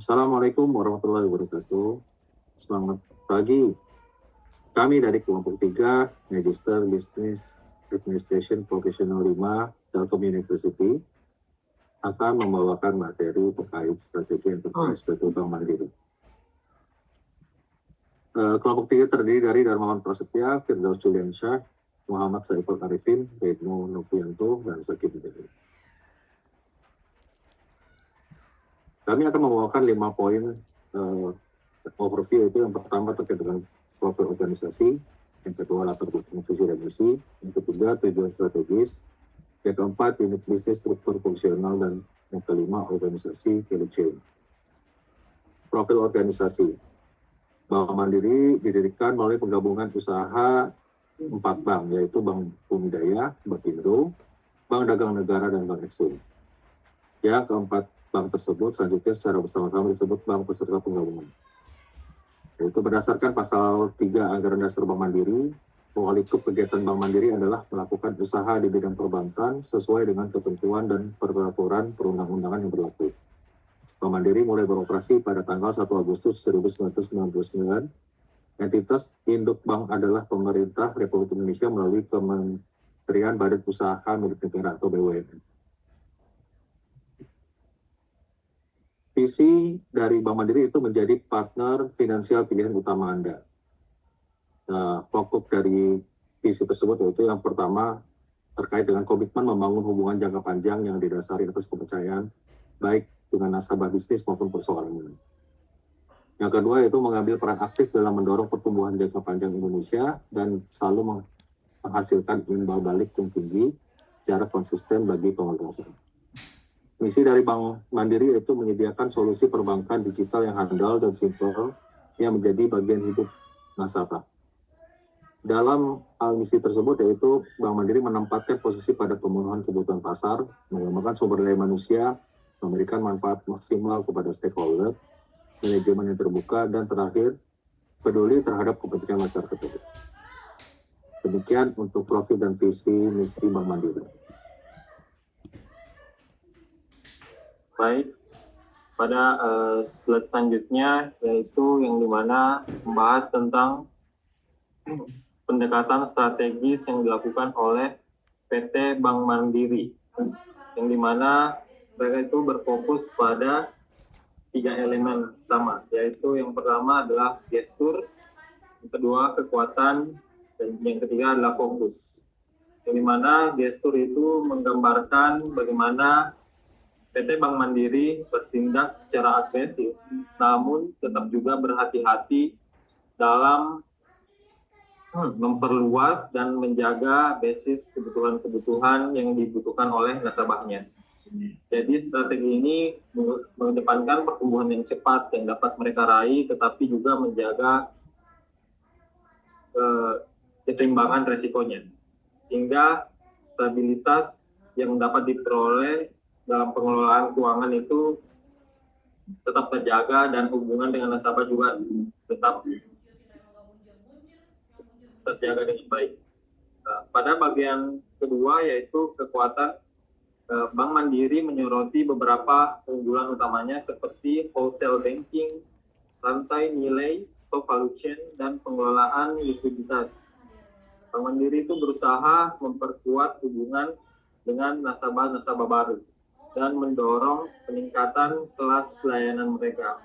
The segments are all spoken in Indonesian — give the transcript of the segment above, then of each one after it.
Assalamualaikum warahmatullahi wabarakatuh. Selamat pagi. Kami dari kelompok 3, Magister Business Administration Professional 5, Telkom University, akan membawakan materi terkait strategi enterprise PT Bank Mandiri. Kelompok 3 terdiri dari Darmawan Prasetya, Firdaus Juliansyah, Muhammad Saiful Arifin, Redno Novianto, dan Sakit Hidayat. Kami akan membawakan 5 poin overview. Itu yang pertama terkait dengan profil organisasi, yang kedua latar belakang visi dan misi, yang ketiga tujuan strategis, yang keempat unit bisnis struktur fungsional, dan yang kelima organisasi value chain. Profil organisasi Bank Mandiri didirikan melalui penggabungan usaha 4 bank, yaitu Bank Bumidaya, Bapindo, Bank Dagang Negara, dan Bank Eksim. Yang keempat bank tersebut selanjutnya secara bersama-sama disebut bank peserta penggabungan. Yaitu berdasarkan pasal 3 Anggaran Dasar Bank Mandiri, bahwa lingkup kegiatan Bank Mandiri adalah melakukan usaha di bidang perbankan sesuai dengan ketentuan dan peraturan perundang-undangan yang berlaku. Bank Mandiri mulai beroperasi pada tanggal 1 Agustus 1999. Entitas induk bank adalah pemerintah Republik Indonesia melalui Kementerian Badan Usaha Milik Negara atau BUMN. Visi dari Bank Mandiri itu menjadi partner finansial pilihan utama Anda. Pokok dari visi tersebut yaitu yang pertama terkait dengan komitmen membangun hubungan jangka panjang yang didasari atas kepercayaan baik dengan nasabah bisnis maupun persoalan. Yang kedua yaitu mengambil peran aktif dalam mendorong pertumbuhan jangka panjang Indonesia dan selalu menghasilkan imbal balik yang tinggi secara konsisten bagi pengorganisasi. Misi dari Bank Mandiri yaitu menyediakan solusi perbankan digital yang handal dan simpel yang menjadi bagian hidup nasabah. Dalam hal misi tersebut yaitu Bank Mandiri menempatkan posisi pada pemenuhan kebutuhan pasar, mengembangkan sumber daya manusia, memberikan manfaat maksimal kepada stakeholder, manajemen yang terbuka, dan terakhir, peduli terhadap kepentingan masyarakat. Demikian untuk profil dan visi misi Bank Mandiri. Baik, pada slide selanjutnya yaitu yang dimana membahas tentang pendekatan strategis yang dilakukan oleh PT Bank Mandiri, yang dimana mereka itu berfokus pada 3 elemen utama, yaitu yang pertama adalah gestur, yang kedua kekuatan, dan yang ketiga adalah fokus. Yang dimana gestur itu menggambarkan bagaimana PT Bank Mandiri bertindak secara agresif, namun tetap juga berhati-hati dalam memperluas dan menjaga basis kebutuhan-kebutuhan yang dibutuhkan oleh nasabahnya. Jadi strategi ini mengedepankan pertumbuhan yang cepat yang dapat mereka raih, tetapi juga menjaga keseimbangan resikonya, sehingga stabilitas yang dapat diperoleh dalam pengelolaan keuangan itu tetap terjaga dan hubungan dengan nasabah juga tetap terjaga dengan baik. Pada bagian kedua yaitu kekuatan, Bank Mandiri menyoroti beberapa keunggulan utamanya seperti wholesale banking, rantai nilai atau value chain, dan pengelolaan likuiditas. Bank Mandiri itu berusaha memperkuat hubungan dengan nasabah-nasabah baru dan mendorong peningkatan kelas pelayanan mereka.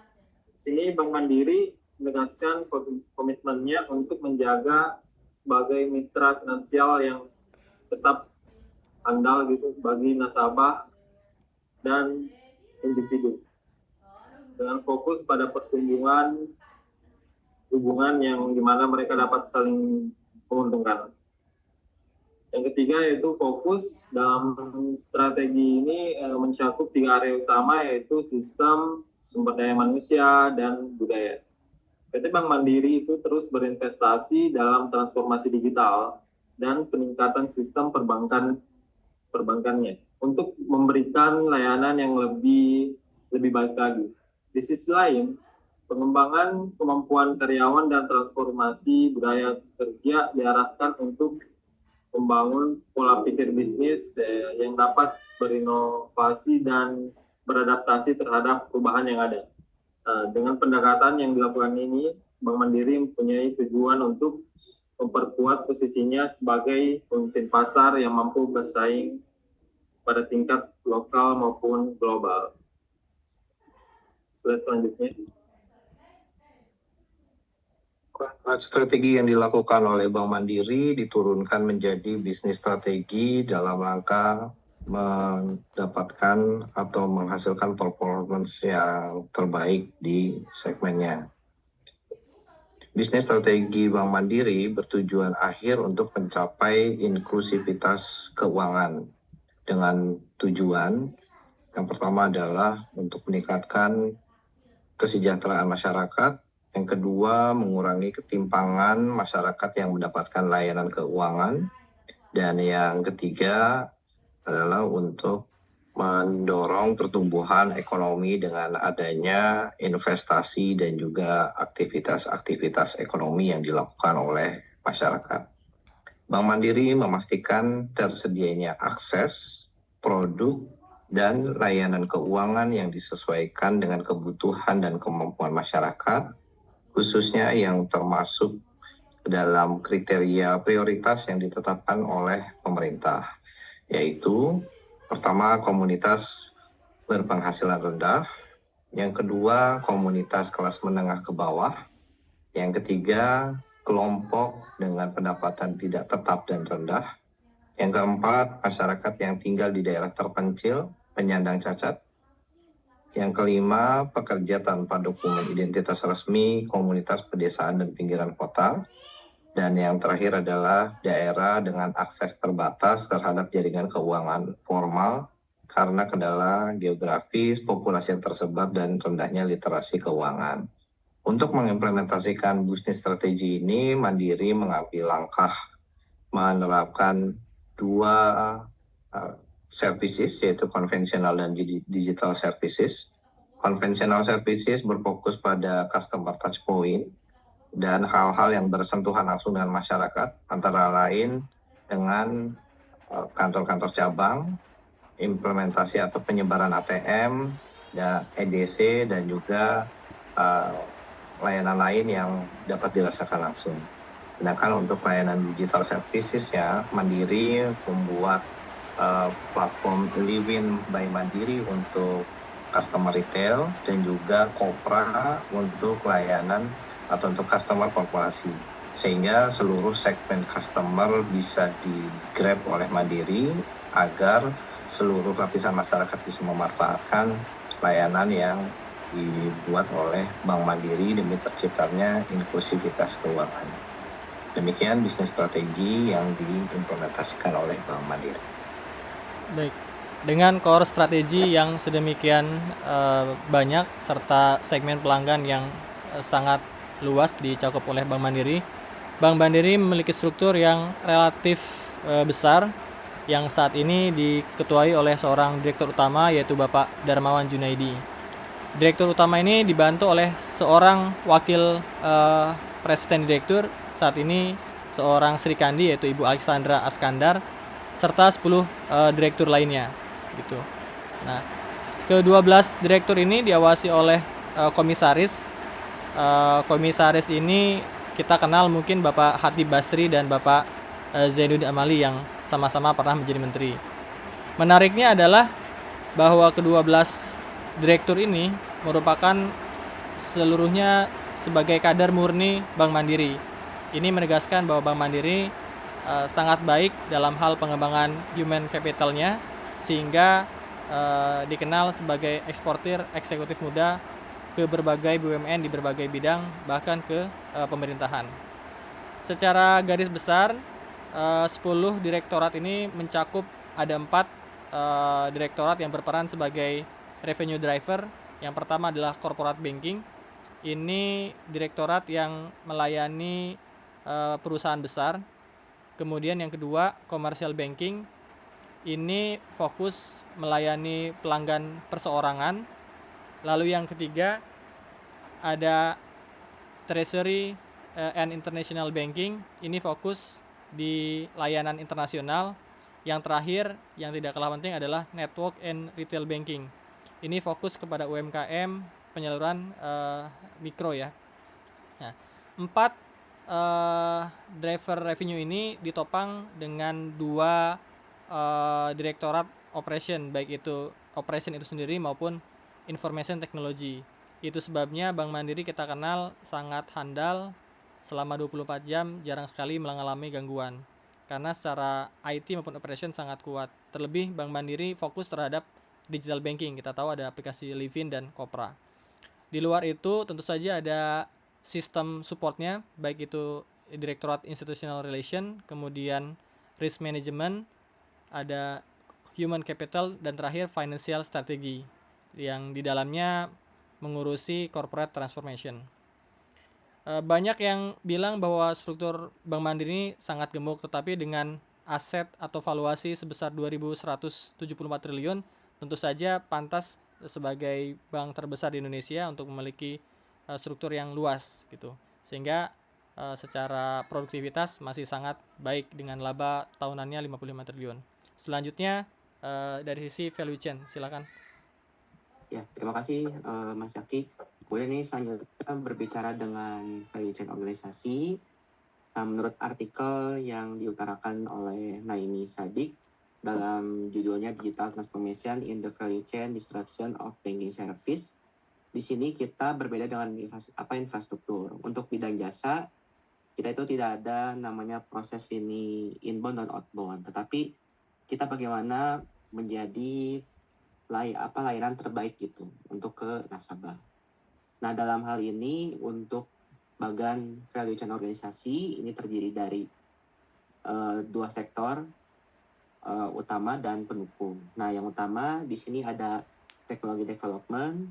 Di sini Bank Mandiri menegaskan komitmennya untuk menjaga sebagai mitra finansial yang tetap andal gitu bagi nasabah dan individu, dengan fokus pada pertumbuhan hubungan yang dimana mereka dapat saling menguntungkan. Yang ketiga yaitu fokus. Dalam strategi ini mencakup 3 area utama yaitu sistem, sumber daya manusia, dan budaya. PT Bank Mandiri itu terus berinvestasi dalam transformasi digital dan peningkatan sistem perbankannya untuk memberikan layanan yang lebih baik lagi. Di sisi lain, pengembangan kemampuan karyawan dan transformasi budaya kerja diarahkan untuk membangun pola pikir bisnis yang dapat berinovasi dan beradaptasi terhadap perubahan yang ada. Dengan pendekatan yang dilakukan ini, Bank Mandiri mempunyai tujuan untuk memperkuat posisinya sebagai pemimpin pasar yang mampu bersaing pada tingkat lokal maupun global. Slide selanjutnya. Strategi yang dilakukan oleh Bank Mandiri diturunkan menjadi bisnis strategi dalam rangka mendapatkan atau menghasilkan performance yang terbaik di segmennya. Bisnis strategi Bank Mandiri bertujuan akhir untuk mencapai inklusivitas keuangan dengan tujuan yang pertama adalah untuk meningkatkan kesejahteraan masyarakat, yang kedua mengurangi ketimpangan masyarakat yang mendapatkan layanan keuangan, dan yang ketiga adalah untuk mendorong pertumbuhan ekonomi dengan adanya investasi dan juga aktivitas-aktivitas ekonomi yang dilakukan oleh masyarakat. Bank Mandiri memastikan tersedianya akses, produk, dan layanan keuangan yang disesuaikan dengan kebutuhan dan kemampuan masyarakat, khususnya yang termasuk dalam kriteria prioritas yang ditetapkan oleh pemerintah, yaitu pertama komunitas berpenghasilan rendah, yang kedua komunitas kelas menengah ke bawah, yang ketiga kelompok dengan pendapatan tidak tetap dan rendah, yang keempat masyarakat yang tinggal di daerah terpencil, penyandang cacat, yang kelima pekerja tanpa dokumen identitas resmi, komunitas pedesaan dan pinggiran kota, dan yang terakhir adalah daerah dengan akses terbatas terhadap jaringan keuangan formal karena kendala geografis, populasi yang tersebar, dan rendahnya literasi keuangan. Untuk mengimplementasikan bisnis strategi ini, Mandiri mengambil langkah menerapkan dua services, yaitu konvensional dan digital services. Konvensional services berfokus pada customer touch point dan hal-hal yang bersentuhan langsung dengan masyarakat, antara lain dengan kantor-kantor cabang, implementasi atau penyebaran ATM, dan EDC, dan juga layanan lain yang dapat dirasakan langsung. Sedangkan untuk layanan digital services-nya, Mandiri membuat platform Livin by Mandiri untuk customer retail dan juga Kopra untuk layanan atau untuk customer korporasi, sehingga seluruh segmen customer bisa di-grab oleh Mandiri agar seluruh lapisan masyarakat bisa memanfaatkan layanan yang dibuat oleh Bank Mandiri demi terciptanya inklusivitas keuangan. Demikian bisnis strategi yang diimplementasikan oleh Bank Mandiri. Baik, dengan core strategi yang sedemikian banyak serta segmen pelanggan yang sangat luas dicakup oleh Bank Mandiri, Bank Mandiri memiliki struktur yang relatif besar yang saat ini diketuai oleh seorang direktur utama, yaitu Bapak Darmawan Junaidi. Direktur utama ini dibantu oleh seorang wakil presiden direktur, saat ini seorang Sri Kandi, yaitu Ibu Alexandra Askandar, serta 10 direktur lainnya gitu. Nah, ke-12 direktur ini diawasi oleh komisaris. Komisaris ini kita kenal mungkin Bapak Hatib Basri dan Bapak Zainuddin Amali yang sama-sama pernah menjadi menteri. Menariknya adalah bahwa ke-12 direktur ini merupakan seluruhnya sebagai kader murni Bank Mandiri. Ini menegaskan bahwa Bank Mandiri sangat baik dalam hal pengembangan human capitalnya, sehingga dikenal sebagai eksportir eksekutif muda ke berbagai BUMN di berbagai bidang, bahkan ke pemerintahan. Secara garis besar, 10 direktorat ini mencakup ada 4 direktorat yang berperan sebagai revenue driver. Yang pertama adalah corporate banking. Ini direktorat yang melayani perusahaan besar. Kemudian yang kedua, commercial banking. Ini fokus melayani pelanggan perseorangan. Lalu yang ketiga ada treasury and international banking. Ini fokus di layanan internasional. Yang terakhir yang tidak kalah penting adalah network and retail banking. Ini fokus kepada UMKM, penyaluran mikro ya. Nah, 4 driver revenue ini ditopang dengan 2 direktorat operation, baik itu operation itu sendiri maupun information technology. Itu sebabnya Bank Mandiri kita kenal sangat handal, selama 24 jam jarang sekali mengalami gangguan. Karena secara IT maupun operation sangat kuat. Terlebih Bank Mandiri fokus terhadap digital banking. Kita tahu ada aplikasi Livin dan Kopra. Di luar itu tentu saja ada sistem supportnya, baik itu Direktorat Institutional Relation, kemudian Risk Management, ada Human Capital, dan terakhir Financial Strategy, yang di dalamnya mengurusi Corporate Transformation. Banyak yang bilang bahwa struktur Bank Mandiri ini sangat gemuk, tetapi dengan aset atau valuasi sebesar 2.174 triliun, tentu saja pantas sebagai bank terbesar di Indonesia untuk memiliki struktur yang luas gitu. Sehingga secara produktivitas masih sangat baik dengan laba tahunannya 55 triliun. Selanjutnya dari sisi value chain, silakan. Ya, terima kasih Mas Zaki. Kemudian ini selanjutnya berbicara dengan value chain organisasi. Nah, menurut artikel yang diutarakan oleh Naimi Sadik dalam judulnya Digital Transformation in the Value Chain Disruption of Banking Service, di sini kita berbeda dengan infrastruktur. Untuk bidang jasa, kita itu tidak ada namanya proses lini inbound dan outbound, tetapi kita bagaimana menjadi layanan terbaik gitu untuk ke nasabah. Nah, dalam hal ini untuk bagian value chain organisasi ini terdiri dari 2 sektor utama dan pendukung. Nah, yang utama di sini ada teknologi development,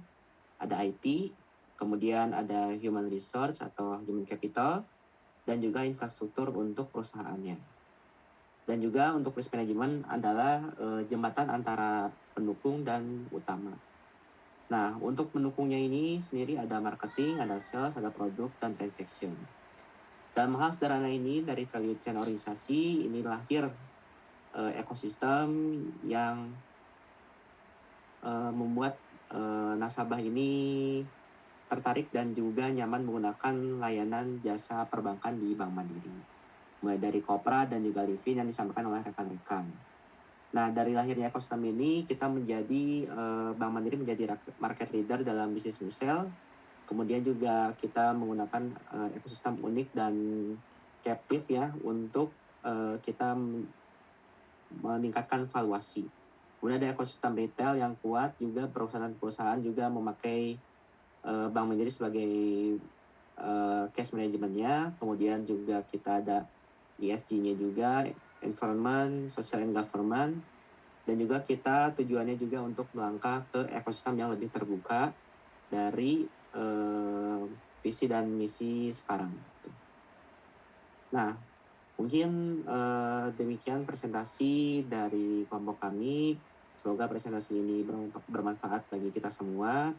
ada IT, kemudian ada human resource atau human capital, dan juga infrastruktur untuk perusahaannya. Dan juga untuk risk management adalah jembatan antara pendukung dan utama. Nah, untuk pendukungnya ini sendiri ada marketing, ada sales, ada produk, dan transaction. Dalam hal sederhana ini dari value chain organisasi ini lahir ekosistem yang membuat nasabah ini tertarik dan juga nyaman menggunakan layanan jasa perbankan di Bank Mandiri. Mulai dari Kopra dan juga Livin yang disampaikan oleh rekan-rekan. Nah, dari lahirnya ekosistem ini, kita menjadi Bank Mandiri menjadi market leader dalam bisnis musel. Kemudian juga kita menggunakan ekosistem unik dan captive ya untuk kita meningkatkan valuasi. Kemudian ada ekosistem retail yang kuat, juga perusahaan-perusahaan juga memakai Bank Mandiri sebagai cash manajemennya. Kemudian juga kita ada ESG-nya juga, environment, social and government, dan juga kita tujuannya juga untuk melangkah ke ekosistem yang lebih terbuka dari visi dan misi sekarang. Nah, mungkin demikian presentasi dari kelompok kami. Semoga presentasi ini bermanfaat bagi kita semua.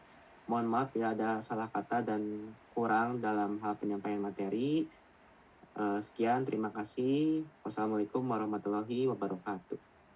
Mohon maaf bila ada salah kata dan kurang dalam hal penyampaian materi. Sekian, terima kasih. Wassalamualaikum warahmatullahi wabarakatuh.